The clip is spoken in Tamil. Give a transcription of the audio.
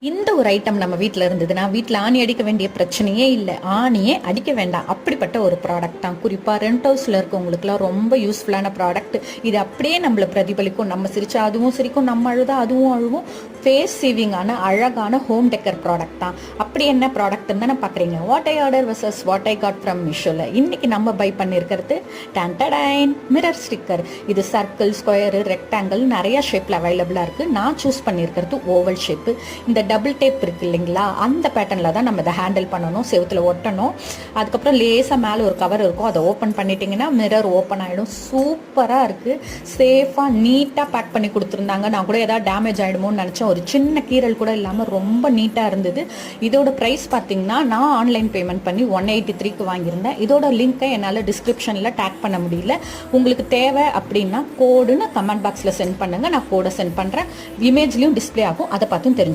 இந்த ஒரு ஐட்டம் நம்ம வீட்டில் இருந்ததுன்னா வீட்டில் ஆணி அடிக்க வேண்டிய பிரச்சனையே இல்லை. ஆணியே அடிக்க வேண்டாம். அப்படிப்பட்ட ஒரு ப்ராடக்ட் தான். குறிப்பாக ரெண்ட் ஹவுஸில் இருக்கவங்களுக்குலாம் ரொம்ப யூஸ்ஃபுல்லான ப்ராடக்ட். இது அப்படியே நம்மளை பிரதிபலிக்கும். நம்ம சிரிச்சா அதுவும் சிரிக்கும், நம்ம அழுதா அதுவும் அழுவும். ஃபேஸ் சேவிங்கான அழகான ஹோம் டெக்கர் ப்ராடக்ட் தான். அப்படி என்ன ப்ராடக்ட்னு தானே பார்க்குறீங்க. What I order versus what I got from மீஷோவில். இன்னைக்கு நம்ம பை பண்ணியிருக்கிறது டேன் மிரர் ஸ்டிக்கர். இது சர்க்கிள், ஸ்கொயரு, ரெக்டாங்கிள் நிறைய ஷேப்பில் அவைலபிளாக இருக்குது. நான் சூஸ் பண்ணியிருக்கிறது ஓவல் ஷேப்பு. இந்த டபுள் டேப் இருக்கு இல்லைங்களா, அந்த பேட்டர்னில் தான் நம்ம இதை ஹேண்டில் பண்ணணும். செவுத்தில் ஒட்டணும். அதுக்கப்புறம் லேசாக மேலே ஒரு கவர் இருக்கும், அதை ஓப்பன் பண்ணிட்டீங்கன்னா மிரர் ஓப்பன் ஆகிடும். சூப்பராக இருக்குது. சேஃபாக நீட்டாக பேக் பண்ணி கொடுத்துருந்தாங்க. நான் கூட ஏதாவது டேமேஜ் ஆகிடுமோன்னு நினச்சேன். ஒரு சின்ன கீரல் கூட இல்லாமல் ரொம்ப நீட்டாக இருந்தது. இதோட ப்ரைஸ் பார்த்தீங்கன்னா நான் ஆன்லைன் பேமெண்ட் பண்ணி 183க்கு வாங்கியிருந்தேன். இதோட லிங்க்கை என்னால் டிஸ்கிரிப்ஷனில் டேக் பண்ண முடியல. உங்களுக்கு தேவை அப்படின்னா கோடுன்னு கமெண்ட் பாக்ஸில் சென்ட் பண்ணுங்கள். நான் கோடை சென்ட் பண்ணுறேன். இமேஜ்லேயும் டிஸ்பிளே ஆகும், அதை பார்த்தும் தெரிஞ்சு